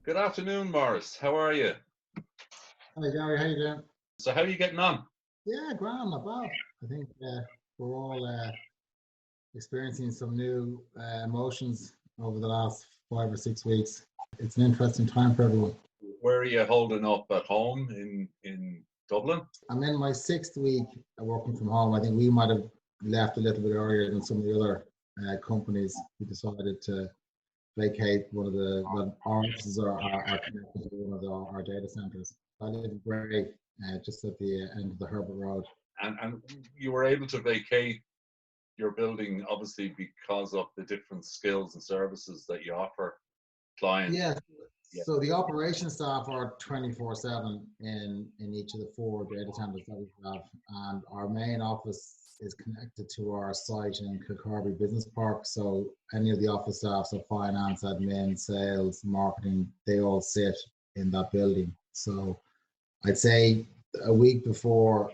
Good afternoon, Maurice. How are you? Hi Gary, how you doing? So how are you getting on? Yeah, grand, not bad. I think we're all experiencing some new emotions over the last 5 or 6 weeks. It's an interesting time for everyone. Where are you holding up at home in Dublin? I'm in my sixth week working from home. I think we might have left a little bit earlier than some of the other companies who decided to vacate one of our offices are connected to one of our data centers. I live in Bray, just at the end of the Herbert Road. And you were able to vacate your building, obviously, because of the different skills and services that you offer clients. Yeah. Yeah. So the operation staff are 24/7 in each of the four data centers that we have, and our main office is connected to our site in Kilcorby Business Park. So any of the office staff, so finance, admin, sales, marketing, they all sit in that building. So I'd say a week before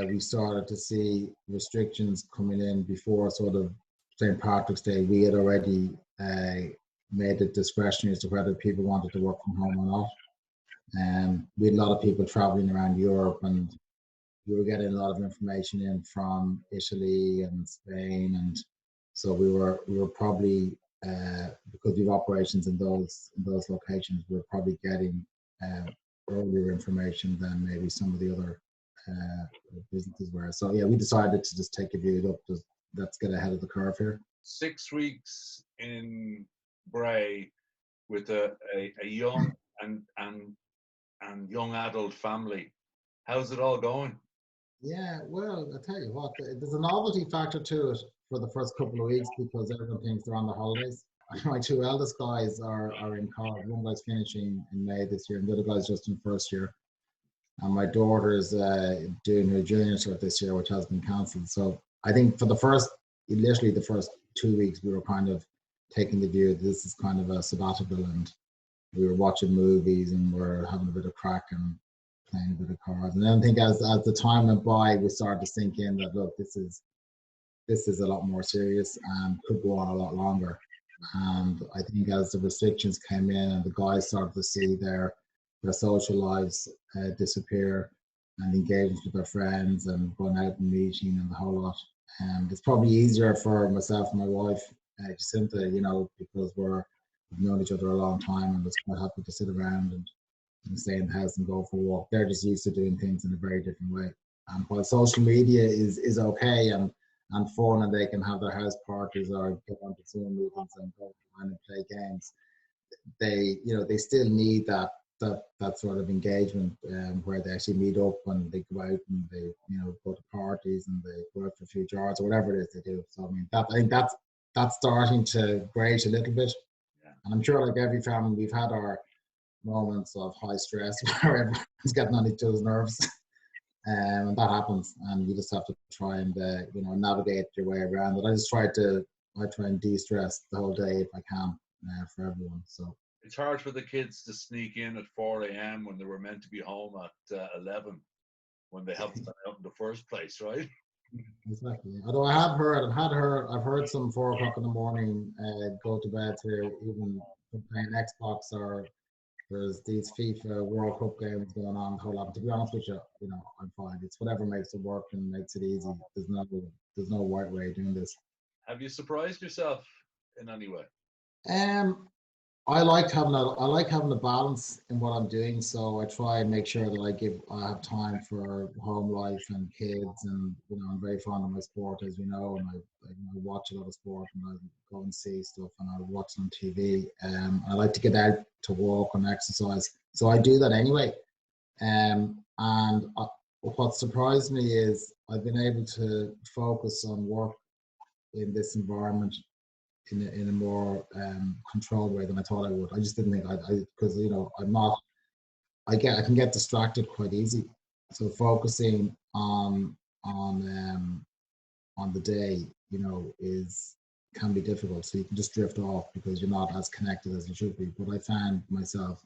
we started to see restrictions coming in, before sort of St. Patrick's Day, we had already made it discretionary as to whether people wanted to work from home or not. We had a lot of people traveling around Europe, and we were getting a lot of information in from Italy and Spain, and so we were probably because we've operations in those locations, we're probably getting earlier information than maybe some of the other businesses were. So yeah, we decided to just take a view. Look, let's get ahead of the curve here. 6 weeks in Bray with a young and young adult family. How's it all going? Yeah, well, I tell you what, there's a novelty factor to it for the first couple of weeks because everyone thinks they're on the holidays. My two eldest guys are in college. One guy's finishing in May this year, and the other guy's just in first year. And my daughter's doing her junior cert this year, which has been cancelled. So I think for literally the first 2 weeks, we were kind of taking the view that this is kind of a sabbatical, and we were watching movies and we're having a bit of crack and playing a bit of cards. And then I think as the time went by, we started to sink in that, look, this is a lot more serious and could go on a lot longer. And I think as the restrictions came in and the guys started to see their social lives disappear and engagement with their friends and going out and meeting and the whole lot, it's probably easier for myself and my wife, Jacinta, because we've known each other a long time and was quite happy to sit around and stay in the house and go for a walk. They're just used to doing things in a very different way. And while social media is okay and fun, and they can have their house parties or get onto Zoom meetings and go online and play games, they still need that sort of engagement where they actually meet up and they go out and they go to parties and they go out for a few jars or whatever it is they do. So I mean, I think that's starting to grate a little bit. Yeah. And I'm sure, like every family, we've had our moments of high stress where everyone's getting on each other's nerves. And that happens, and you just have to try and navigate your way around it. I try and de-stress the whole day if I can for everyone. So it's hard for the kids to sneak in at 4 a.m. when they were meant to be home at 11, when they haven't been out in the first place, right? Exactly. Although I've heard some 4 o'clock in the morning go to bed to even playing Xbox, or there's these FIFA World Cup games going on. To be honest with you, I'm fine. It's whatever makes it work and makes it easy. There's no right way of doing this. Have you surprised yourself in any way? I like having a balance in what I'm doing, so I try and make sure that I have time for home life and kids, and I'm very fond of my sport, as you know, and I watch a lot of sport, and I go and see stuff, and I watch it on TV. I like to get out to walk and exercise, so I do that anyway. What surprised me is I've been able to focus on work in this environment in a more controlled way than I thought I would. I just didn't think because I can get distracted quite easy. So focusing on the day, can be difficult. So you can just drift off because you're not as connected as you should be. But I found myself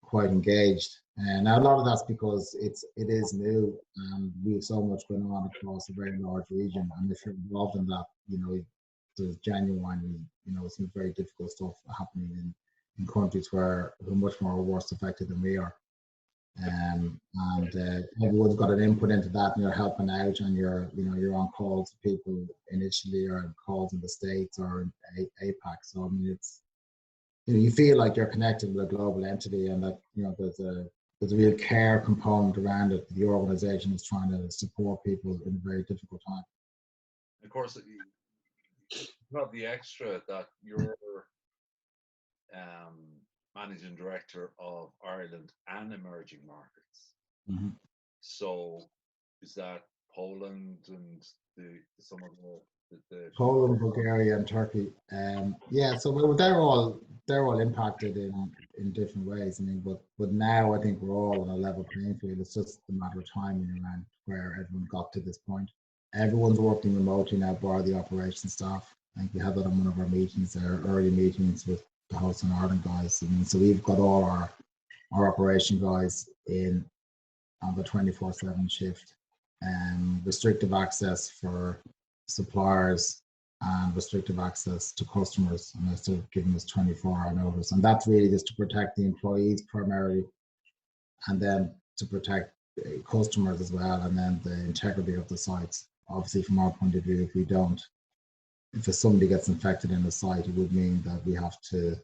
quite engaged, and now a lot of that's because it is new, and we have so much going on across a very large region. And if you're involved in that, there's genuinely, some very difficult stuff happening in countries who are much more worse affected than we are. And everyone's got an input into that, and you're helping out, and you're on calls to people initially, or calls in the States or in APAC. So I mean, it's, you feel like you're connected with a global entity, and that there's a real care component around it. The organization is trying to support people in a very difficult time. Of course, you have the extra that you're managing director of Ireland and emerging markets. Mm-hmm. So is that Poland and some of the Poland, Bulgaria, and Turkey. Yeah, so they're all impacted in different ways. I mean, but now I think we're all on a level playing field. It's just a matter of timing around where everyone got to this point. Everyone's working remotely now, bar the operations staff. I think we had that on one of our meetings, our early meetings with the House in Ireland guys. I mean, so we've got all our operation guys in on the 24/7 shift, and restrictive access for suppliers and restrictive access to customers, and they're still giving us 24-hour notice. And that's really just to protect the employees primarily, and then to protect customers as well, and then the integrity of the sites. Obviously, from our point of view, if somebody gets infected in the site, it would mean that we have to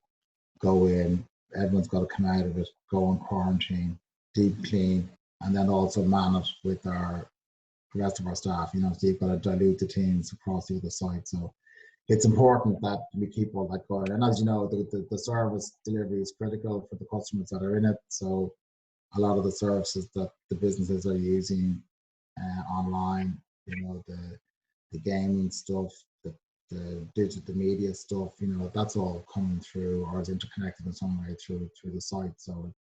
go in, everyone's got to come out of it, go on quarantine, deep clean, and then also manage with the rest of our staff. So you've got to dilute the teams across the other site. So it's important that we keep all that going. And as you know, the service delivery is critical for the customers that are in it. So a lot of the services that the businesses are using online, the gaming stuff, the digital media stuff, that's all coming through or is interconnected in some way through the site. So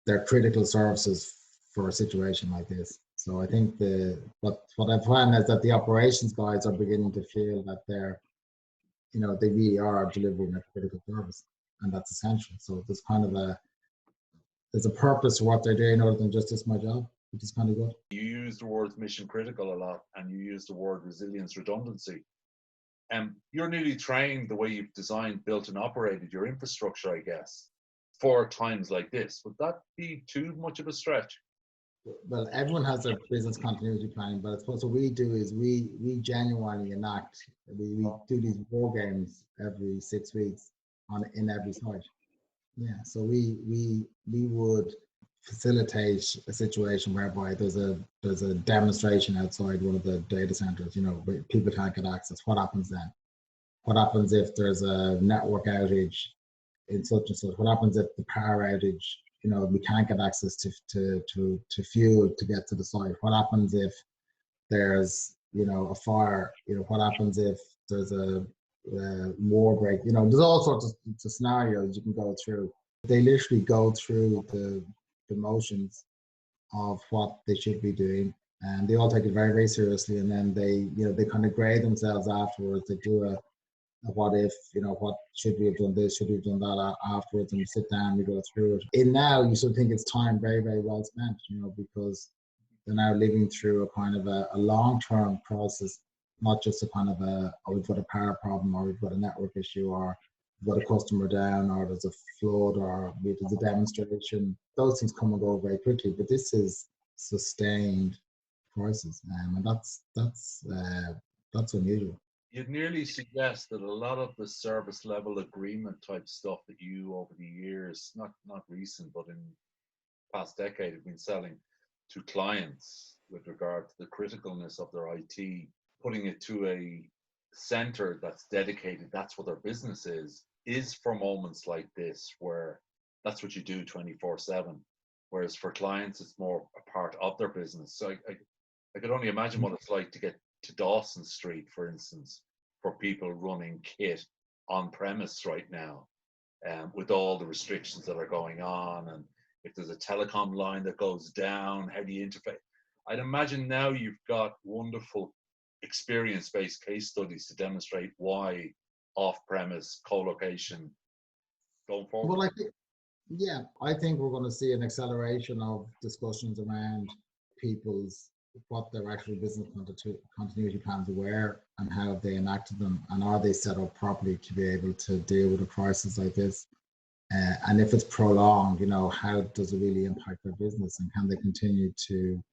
they're critical services for a situation like this. So I think what I find is that the operations guys are beginning to feel that they really are delivering a critical service, and that's essential. So there's a purpose to what they're doing other than just it's my job, which is kind of good. You use the word mission critical a lot, and you use the word resilience redundancy. You're nearly trained the way you've designed, built, and operated your infrastructure, I guess, for times like this. Would that be too much of a stretch? Well, everyone has their business continuity planning, but I suppose what we do is we genuinely enact. We do these war games every 6 weeks in every site. Yeah, so we would facilitate a situation whereby there's a demonstration outside one of the data centers. Where people can't get access. What happens then? What happens if there's a network outage in such and such? What happens if the power outage? We can't get access to fuel to get to the site. What happens if there's a fire? What happens if there's a war break? There's all sorts of scenarios you can go through. They literally go through the motions of what they should be doing, and they all take it very, very seriously. And then they kind of grade themselves afterwards. They do a what if, what should we have done this, should we have done that afterwards, and we sit down, we go through it. And now you sort of think it's time very, very well spent, because they're now living through a kind of a long-term process, not just a kind of we've got a power problem, or we've got a network issue, or we've got a customer down, or there's a flood, or there's a demonstration. Those things come and go very quickly, but this is sustained crisis, and that's unusual. You'd nearly suggest that a lot of the service level agreement type stuff that you over the years, not recent, but in past decade, have been selling to clients with regard to the criticalness of their IT, putting it to a center that's dedicated, that's what their business is for moments like this, where that's what you do 24/7. Whereas for clients, it's more a part of their business. So I could only imagine what it's like to get to Dawson Street, for instance, for people running kit on premise right now, with all the restrictions that are going on. And if there's a telecom line that goes down, how do you interface? I'd imagine now you've got wonderful experience-based case studies to demonstrate why off-premise co-location going forward. Well, I think we're going to see an acceleration of discussions around what their actual business continuity plans were, and how they enacted them, and are they set up properly to be able to deal with a crisis like this. And if it's prolonged, how does it really impact their business, and can they continue to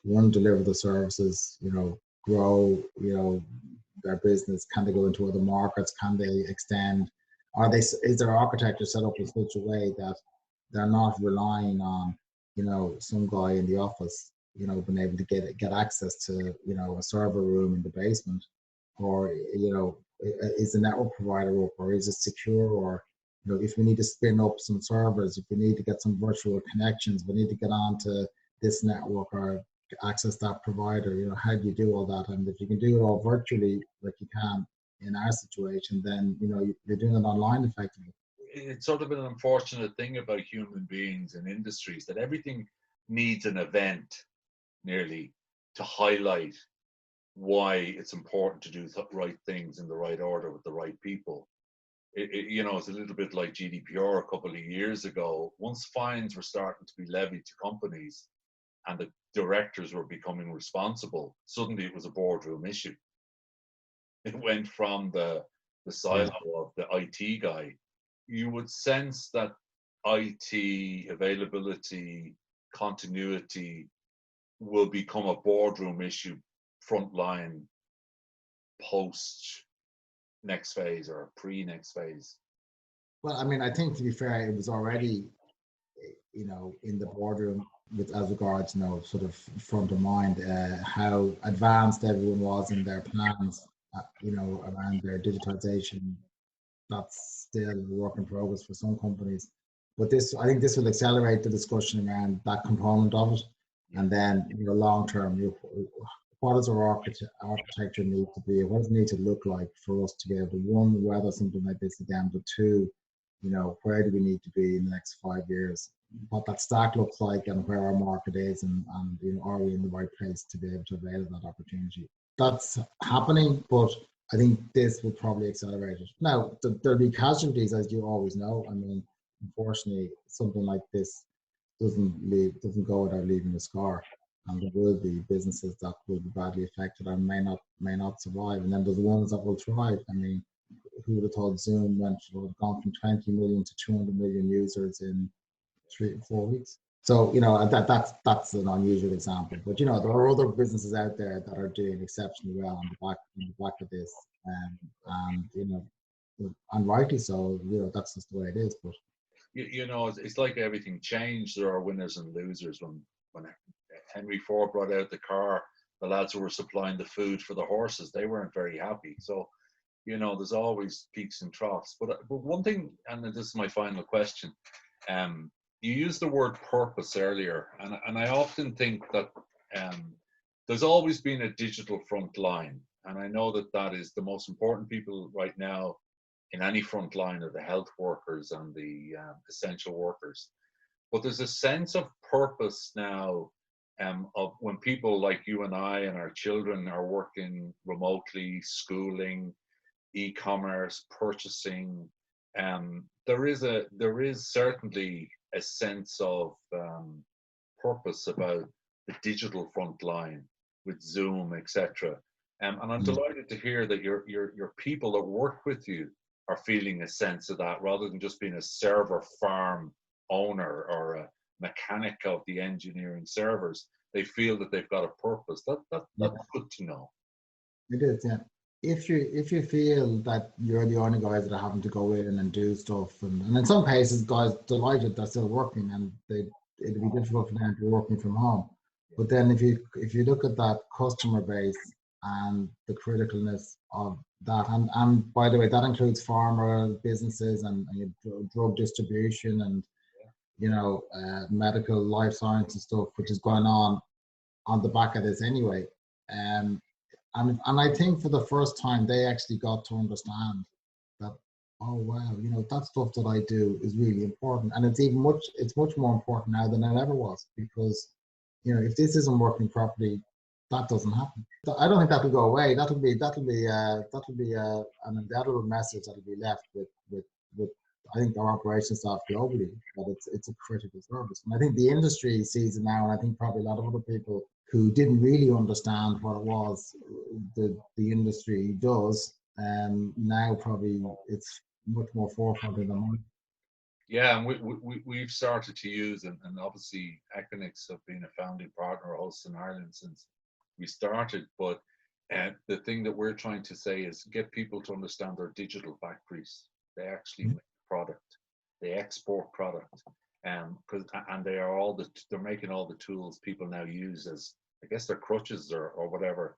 deliver the services, grow, their business? Can they go into other markets? Can they extend? Is their architecture set up in such a way that they're not relying on, some guy in the office, being able to get access to, a server room in the basement, or, is the network provider up, or is it secure, or, if we need to spin up some servers, if we need to get some virtual connections, we need to get onto this network or access that provider, how do you do all that? And if you can do it all virtually, like you can in our situation, then, you're doing it online effectively. It's sort of an unfortunate thing about human beings and industries that everything needs an event nearly to highlight why it's important to do the right things in the right order with the right people. It's a little bit like GDPR a couple of years ago. Once fines were starting to be levied to companies and the directors were becoming responsible, suddenly it was a boardroom issue. It went from the silo of the IT guy. You would sense that IT availability, continuity will become a boardroom issue frontline post next phase or pre next phase. Well, I think, to be fair, it was already, in the boardroom with as regards, sort of front of mind, how advanced everyone was in their plans, around their digitization. That's still a work in progress for some companies. But I think this will accelerate the discussion around that component of it. And then, long term, what does our architecture need to be? What does it need to look like for us to be able to, one, weather something like this again, but two, where do we need to be in the next 5 years? What that stack looks like, and where our market is, and are we in the right place to be able to avail of that opportunity? That's happening, but I think this will probably accelerate it. Now, there'll be casualties, as you always know. Unfortunately, something like this doesn't go without leaving a scar, and there will be businesses that will be badly affected and may not survive. And then there's the ones that will thrive. Who would have thought Zoom gone from 20 million to 200 million users in 3 or 4 weeks? So, that's an unusual example. But, there are other businesses out there that are doing exceptionally well on the back of this. And rightly so, that's just the way it is. But it's like everything changed. There are winners and losers. When Henry Ford brought out the car, the lads who were supplying the food for the horses, they weren't very happy. So, there's always peaks and troughs. But one thing, and this is my final question, you used the word purpose earlier, and I often think that there's always been a digital front line, and I know that is the most important people right now in any front line are the health workers and the essential workers. But there's a sense of purpose now, of when people like you and I and our children are working remotely, schooling, e-commerce, purchasing. There is certainly a sense of purpose about the digital front line with Zoom, etc. And I'm delighted to hear that your people that work with you are feeling a sense of that, rather than just being a server farm owner or a mechanic of the engineering servers. They feel that they've got a purpose. That's good to know. It is, yeah. If you feel that you're the only guys that are having to go in and do stuff, and in some cases, guys delighted they're still working, and it'd be difficult for them to be working from home. But then if you look at that customer base and the criticalness of that, and by the way, that includes pharma businesses and drug distribution and medical life science and stuff, which is going on the back of this anyway. And I think for the first time they actually got to understand that, oh wow, that stuff that I do is really important, and it's much more important now than it ever was, because if this isn't working properly, that doesn't happen. I don't think that will go away. That'll be an indelible message that'll be left with I think our operations staff globally, that it's a critical service. And I think the industry sees it now, and I think probably a lot of other people who didn't really understand what it was the industry does, now probably it's much more forefront in their mind. Yeah, and we've started to use, and obviously Equinix have been a founding partner of us in Ireland since we started. But the thing that we're trying to say is get people to understand their digital factories. They actually make product, they export product, and they are they're making all the tools people now use as, I guess, their crutches or whatever,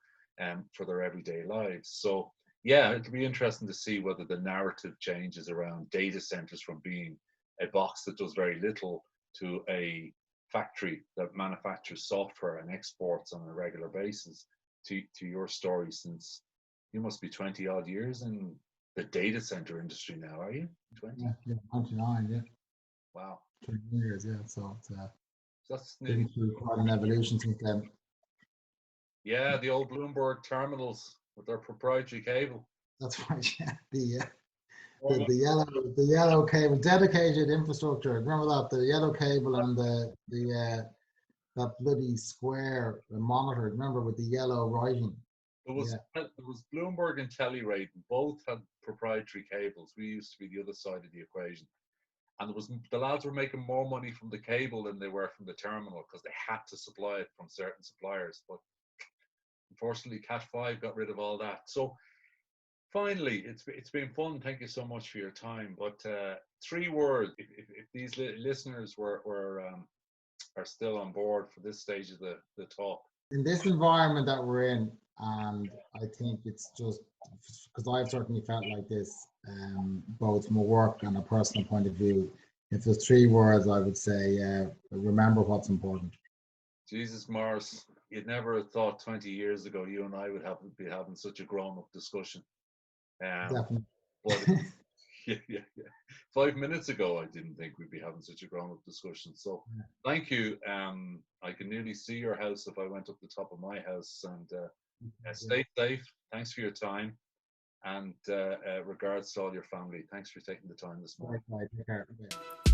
for their everyday lives. So yeah, it'll be interesting to see whether the narrative changes around data centers from being a box that does very little to a factory that manufactures software and exports on a regular basis. To your story, since you must be 20 odd years in the data center industry now, are you? 20? Yeah, yeah, 99, yeah, Wow. 20 years, yeah. So it's That's nearly, been through quite an evolution since then. yeah, the old Bloomberg terminals with their proprietary cable. That's right. Yeah, Oh, the yellow cable, dedicated infrastructure. Remember that, the yellow cable and that bloody square monitor. Remember, with the yellow writing. Yeah, there was Bloomberg and Telluride, both had proprietary cables. We used to be the other side of the equation. And there was, the lads were making more money from the cable than they were from the terminal because they had to supply it from certain suppliers. But unfortunately, Cat 5 got rid of all that. So finally, it's been fun. Thank you so much for your time. But 3 words, if these listeners are still on board for this stage of the talk. in this environment that we're in, and I think it's just because I've certainly felt like this, both from a work and a personal point of view. If there's 3 words, I would say, remember what's important. Jesus, Morris, you'd never have thought 20 years ago you and I would be having such a grown-up discussion. Definitely. But yeah, yeah, yeah. 5 minutes ago, I didn't think we'd be having such a grown-up discussion. So thank you. I can nearly see your house if I went up the top of my house. And stay safe. Thanks for your time. And regards to all your family. Thanks for taking the time this morning. Right, take care. Okay.